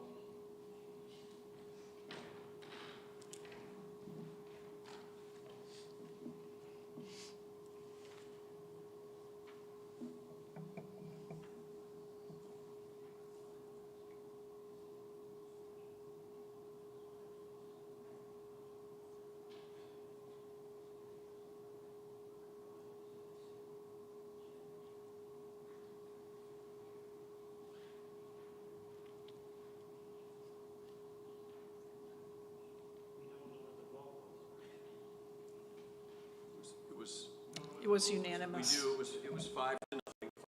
It was unanimous. It was 5-0,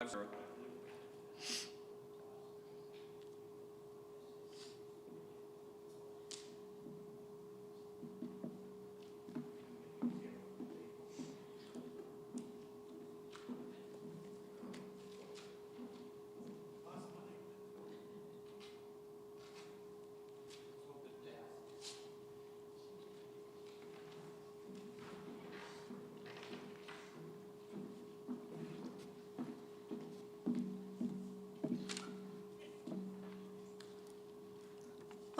5-0.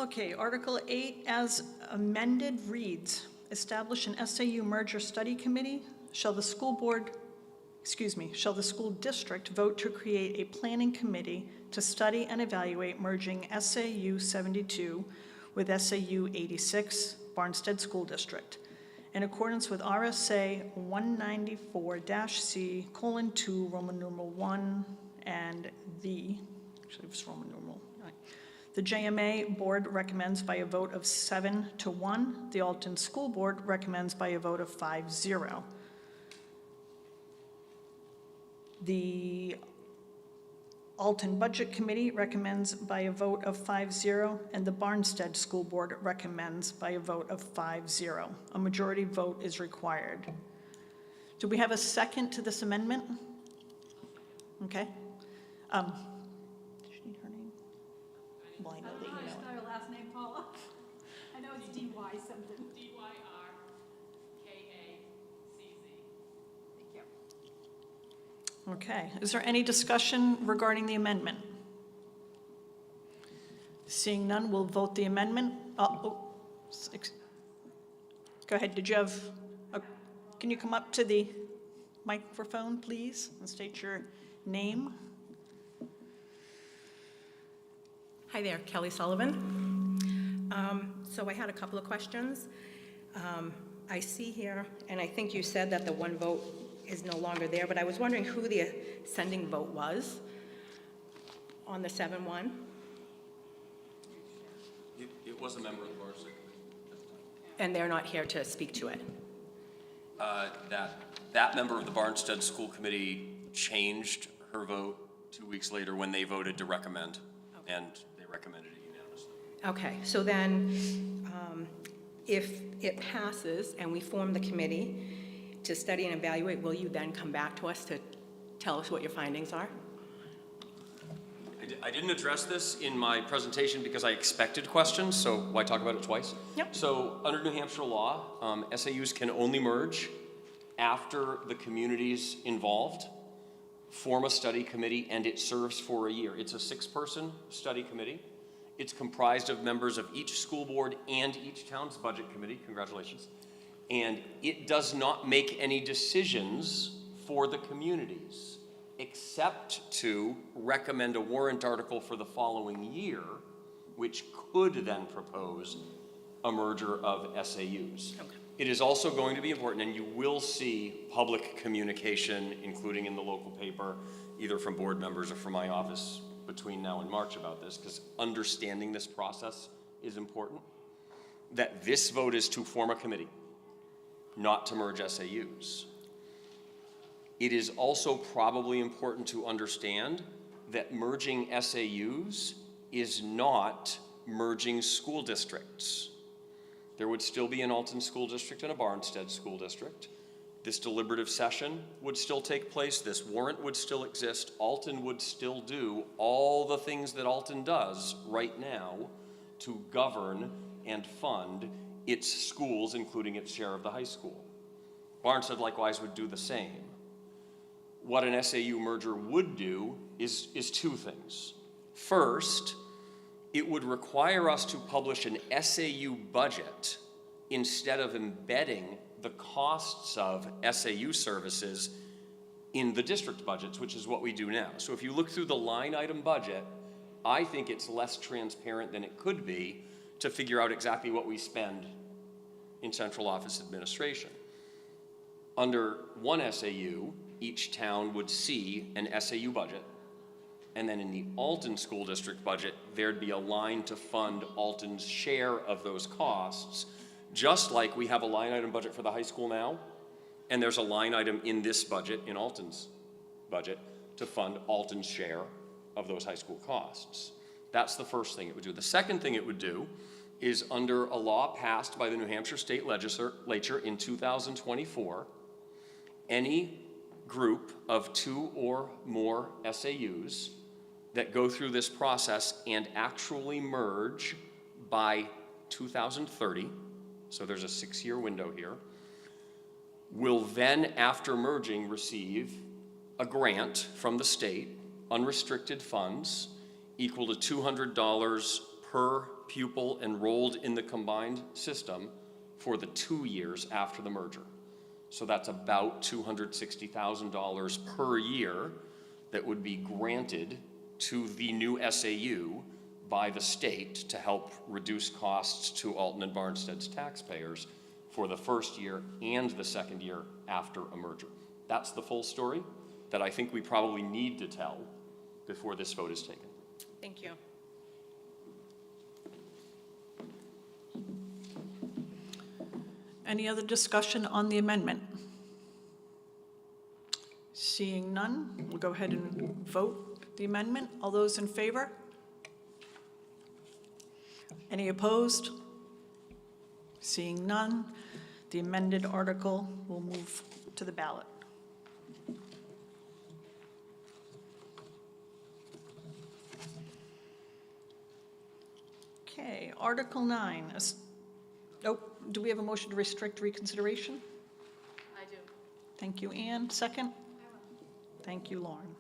Okay, Article 8 as amended reads, establish an SAU merger study committee. Shall the school district vote to create a planning committee to study and evaluate merging SAU 72 with SAU 86, Barnstead School District, in accordance with RSA 194-C:2, Roman numeral 1, and actually it was Roman numeral 9. The JMA Board recommends by a vote of 7-1. The Alton School Board recommends by a vote of 5-0. The Alton Budget Committee recommends by a vote of 5-0, and the Barnstead School Board recommends by a vote of 5-0. A majority vote is required. Do we have a second to this amendment? Okay. Does she need her name? Well, I know that you know it. Spell your last name, Paula? I know it's D-Y something. D-Y-R-K-A-C-Z. Thank you. Okay, is there any discussion regarding the amendment? Seeing none, we'll vote the amendment. Go ahead, did you have, can you come up to the microphone, please, and state your name? Hi there, Kelly Sullivan. So I had a couple of questions. I see here, and I think you said that the one vote is no longer there, but I was wondering who the ascending vote was on the 7-1? It was a member of the Board. And they're not here to speak to it. That member of the Barnstead School Committee changed her vote 2 weeks later when they voted to recommend, and they recommended it unanimously. Okay, so then if it passes and we form the committee to study and evaluate, will you then come back to us to tell us what your findings are? I didn't address this in my presentation because I expected questions, so why talk about it twice? Yep. So under New Hampshire law, SAUs can only merge after the communities involved form a study committee, and it serves for a year. It's a 6-person study committee. It's comprised of members of each school board and each town's budget committee. Congratulations. And it does not make any decisions for the communities, except to recommend a warrant article for the following year, which could then propose a merger of SAUs. Okay. It is also going to be important, and you will see public communication, including in the local paper, either from board members or from my office between now and March about this, because understanding this process is important. That this vote is to form a committee, not to merge SAUs. It is also probably important to understand that merging SAUs is not merging school districts. There would still be an Alton School District and a Barnstead School District, This deliberative session would still take place, this warrant would still exist, Alton would still do all the things that Alton does right now to govern and fund its schools, including its share of the high school. Barnstead likewise would do the same. What an SAU merger would do is two things. First, it would require us to publish an SAU budget instead of embedding the costs of SAU services in the district budgets, which is what we do now. So if you look through the line item budget, I think it's less transparent than it could be to figure out exactly what we spend in central office administration. Under one SAU, each town would see an SAU budget, and then in the Alton School District budget, there'd be a line to fund Alton's share of those costs, just like we have a line item budget for the high school now, and there's a line item in this budget, in Alton's budget, to fund Alton's share of those high school costs. That's the first thing it would do. The second thing it would do is, under a law passed by the New Hampshire State Legislature in 2024, any group of 2 or more SAUs that go through this process and actually merge by 2030, so there's a 6-year window here, will then, after merging, receive a grant from the state, unrestricted funds, equal to $200 per pupil enrolled in the combined system for the 2 years after the merger. So that's about $260,000 per year that would be granted to the new SAU by the state to help reduce costs to Alton and Barnstead's taxpayers for the first year and the second year after a merger. That's the full story that I think we probably need to tell before this vote is taken. Thank you. Any other discussion on the amendment? Seeing none, we'll go ahead and vote the amendment. All those in favor? Any opposed? Seeing none, the amended article will move to the ballot. Okay, Article 9. Do we have a motion to restrict reconsideration? I do. Thank you, Ann. Second? Thank you, Lauren.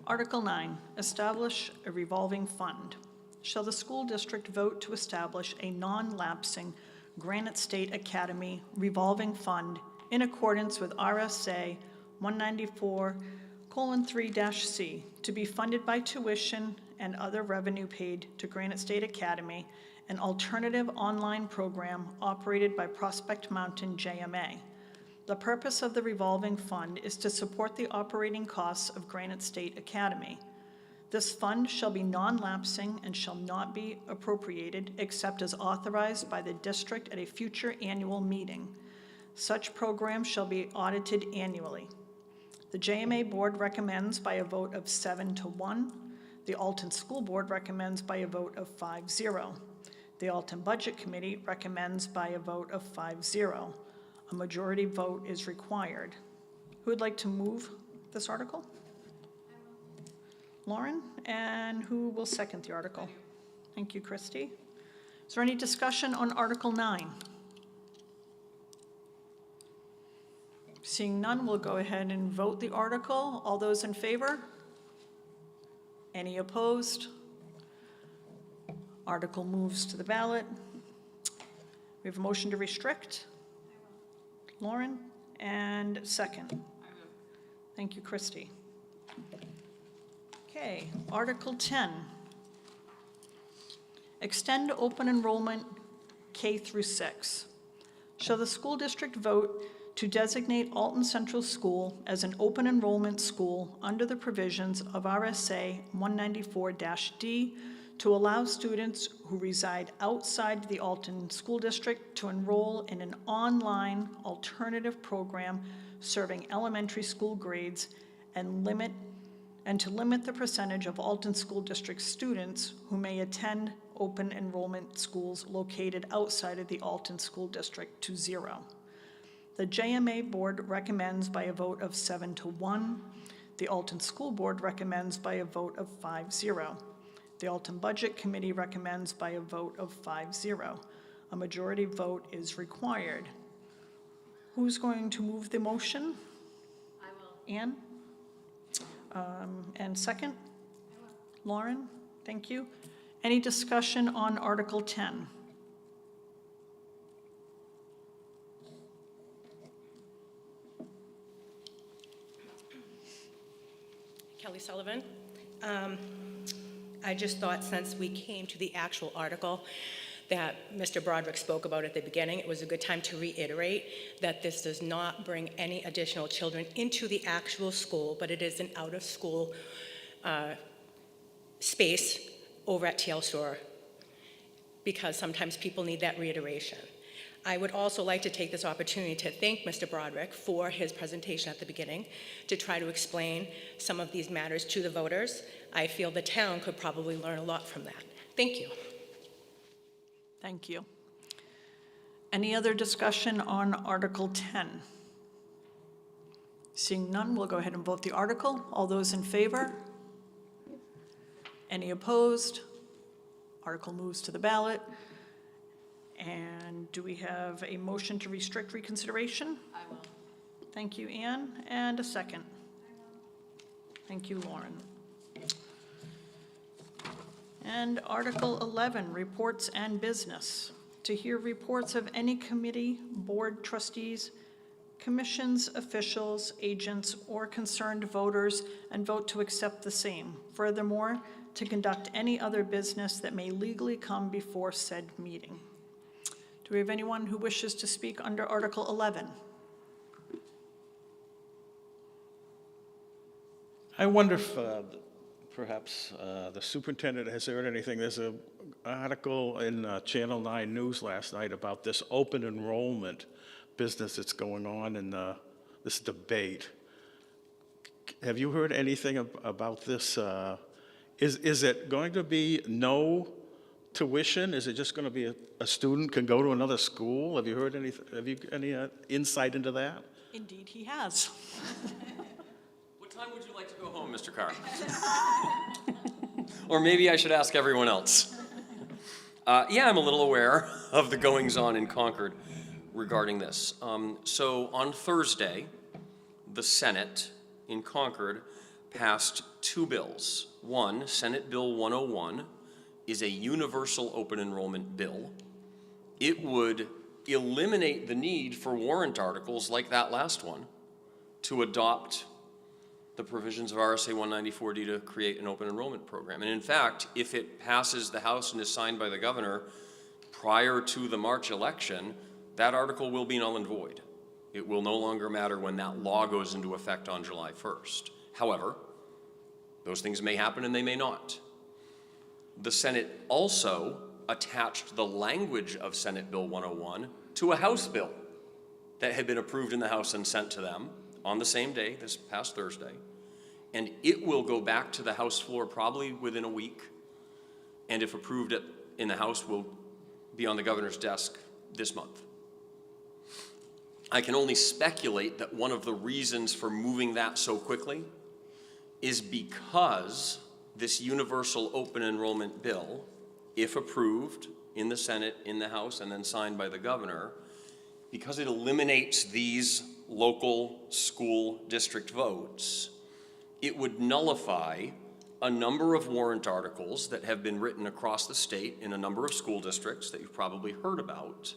Article 9, establish a revolving fund. Shall the school district vote to establish a non-lapsing Granite State Academy revolving fund in accordance with RSA 194:3-C to be funded by tuition and other revenue paid to Granite State Academy, an alternative online program operated by Prospect Mountain JMA. The purpose of the revolving fund is to support the operating costs of Granite State Academy. This fund shall be non-lapsing and shall not be appropriated except as authorized by the district at a future annual meeting. Such program shall be audited annually. The JMA Board recommends by a vote of 7-1. The Alton School Board recommends by a vote of 5-0. The Alton Budget Committee recommends by a vote of 5-0. A majority vote is required. Who would like to move this article? Lauren, and who will second the article? Thank you, Christy. Is there any discussion on Article 9? Seeing none, we'll go ahead and vote the article. All those in favor? Any opposed? Article moves to the ballot. We have a motion to restrict. Lauren, and second. Thank you, Christy. Okay, Article 10. Extend open enrollment K through 6. Shall the school district vote to designate Alton Central School as an open enrollment school under the provisions of RSA 194-D to allow students who reside outside the Alton School District to enroll in an online alternative program serving elementary school grades and to limit the percentage of Alton School District students who may attend open enrollment schools located outside of the Alton School District to 0. The JMA Board recommends by a vote of 7-1. The Alton School Board recommends by a vote of 5-0. The Alton Budget Committee recommends by a vote of 5-0. A majority vote is required. Who's going to move the motion? I will. Ann? And second? I will. Lauren? Thank you. Any discussion on Article 10? Kelly Sullivan. I just thought since we came to the actual article that Mr. Broderick spoke about at the beginning, it was a good time to reiterate that this does not bring any additional children into the actual school, but it is an out-of-school space over at TL Store, because sometimes people need that reiteration. I would also like to take this opportunity to thank Mr. Broderick for his presentation at the beginning to try to explain some of these matters to the voters. I feel the town could probably learn a lot from that. Thank you. Thank you. Any other discussion on Article 10? Seeing none, we'll go ahead and vote the article. All those in favor? Any opposed? Article moves to the ballot. And do we have a motion to restrict reconsideration? I will. Thank you, Ann. And a second. Thank you, Lauren. And Article 11, reports and business. To hear reports of any committee, board trustees, commissions, officials, agents, or concerned voters, and vote to accept the same. Furthermore, to conduct any other business that may legally come before said meeting. Do we have anyone who wishes to speak under Article 11? I wonder if perhaps the superintendent has heard anything. There's an article in Channel 9 News last night about this open enrollment business that's going on in this debate. Have you heard anything about this? Is it going to be no tuition? Is it just going to be a student can go to another school? Have you heard anything? Have you any insight into that? Indeed, he has. What time would you like to go home, Mr. Carr? Or maybe I should ask everyone else. Yeah, I'm a little aware of the goings-on in Concord regarding this. So on Thursday, the Senate in Concord passed two bills. One, Senate Bill 101, is a universal open enrollment bill. It would eliminate the need for warrant articles like that last one to adopt the provisions of RSA 194D to create an open enrollment program. And in fact, if it passes the House and is signed by the governor prior to the March election, that article will be null and void. It will no longer matter when that law goes into effect on July 1st. However, those things may happen and they may not. The Senate also attached the language of Senate Bill 101 to a House bill that had been approved in the House and sent to them on the same day, this past Thursday. And it will go back to the House floor probably within a week. And if approved in the House, will be on the governor's desk this month. I can only speculate that one of the reasons for moving that so quickly is because this universal open enrollment bill, if approved in the Senate, in the House, and then signed by the governor, because it eliminates these local school district votes, it would nullify a number of warrant articles that have been written across the state in a number of school districts that you've probably heard about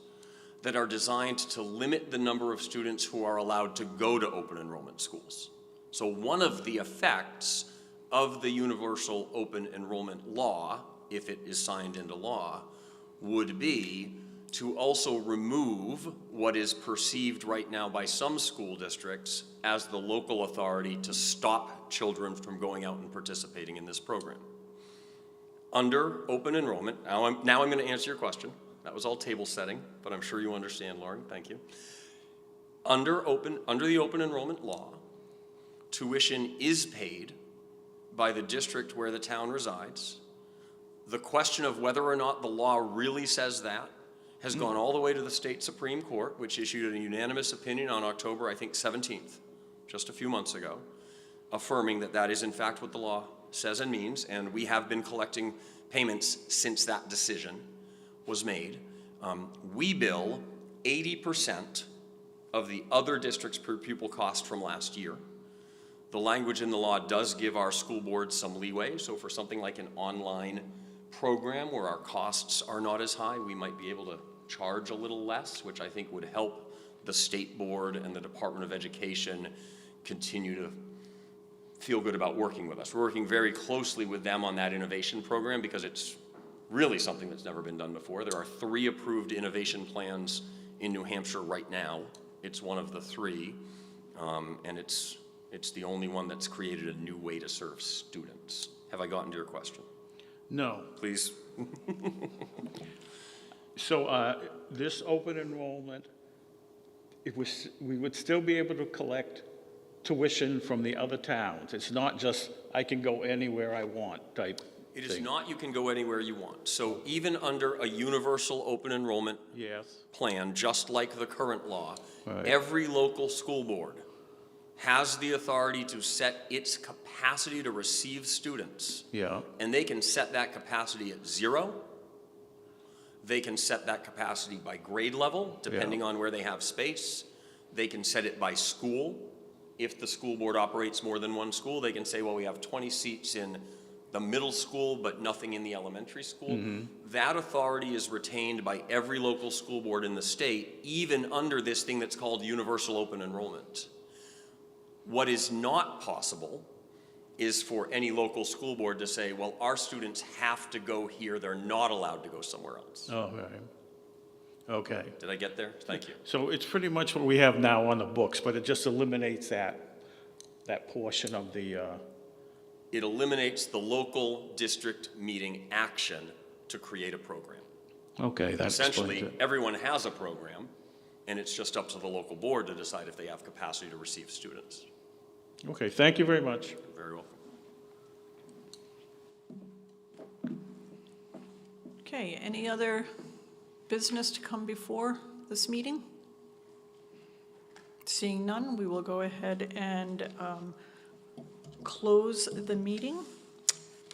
that are designed to limit the number of students who are allowed to go to open enrollment schools. So one of the effects of the universal open enrollment law, if it is signed into law, would be to also remove what is perceived right now by some school districts as the local authority to stop children from going out and participating in this program. Under open enrollment, now I'm going to answer your question. That was all table setting, but I'm sure you understand, Lauren. Thank you. Under the open enrollment law, tuition is paid by the district where the town resides. The question of whether or not the law really says that has gone all the way to the state Supreme Court, which issued a unanimous opinion on October, I think, 17th, just a few months ago, affirming that that is in fact what the law says and means, and we have been collecting payments since that decision was made. We bill 80% of the other district's per pupil cost from last year. The language in the law does give our school board some leeway, so for something like an online program where our costs are not as high, we might be able to charge a little less, which I think would help the state board and the Department of Education continue to feel good about working with us. We're working very closely with them on that innovation program because it's really something that's never been done before. There are 3 approved innovation plans in New Hampshire right now. It's one of the 3, and it's the only one that's created a new way to serve students. Have I gotten to your question? No. Please. So this open enrollment, we would still be able to collect tuition from the other towns. It's not just I can go anywhere I want type It is thing. not you can go anywhere you want. So even under a universal open enrollment Yes. plan, just like the current law, Right. every local school board has the authority to set its capacity to receive students. Yeah. And they can set that capacity at 0. They can set that capacity by grade level, depending on where they have space. They can set it by school. If the school board operates more than one school, they can say, well, we have 20 seats in the middle school, but nothing in the elementary school. That authority is retained by every local school board in the state, even under this thing that's called universal open enrollment. What is not possible is for any local school board to say, well, our students have to go here, they're not allowed to go somewhere else. Oh, right. Okay. Did I get there? Thank you. So it's pretty much what we have now on the books, but it just eliminates that portion of the, It eliminates the local district meeting action to create a program. okay, that explains Essentially, it. everyone has a program, and it's just up to the local board to decide if they have capacity to receive students. Okay, thank you very much. You're very welcome. Okay, any other business to come before this meeting? Seeing none, we will go ahead and close the meeting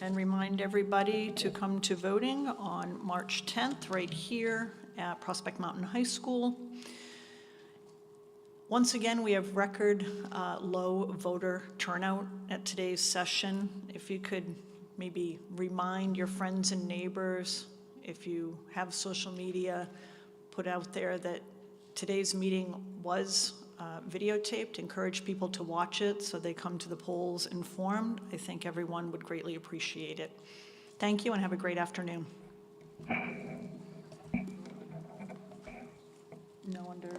and remind everybody to come to voting on March 10th, right here at Prospect Mountain High School. Once again, we have record low voter turnout at today's session. If you could maybe remind your friends and neighbors, if you have social media, put out there that today's meeting was videotaped, encourage people to watch it so they come to the polls informed. I think everyone would greatly appreciate it. Thank you and have a great afternoon. No under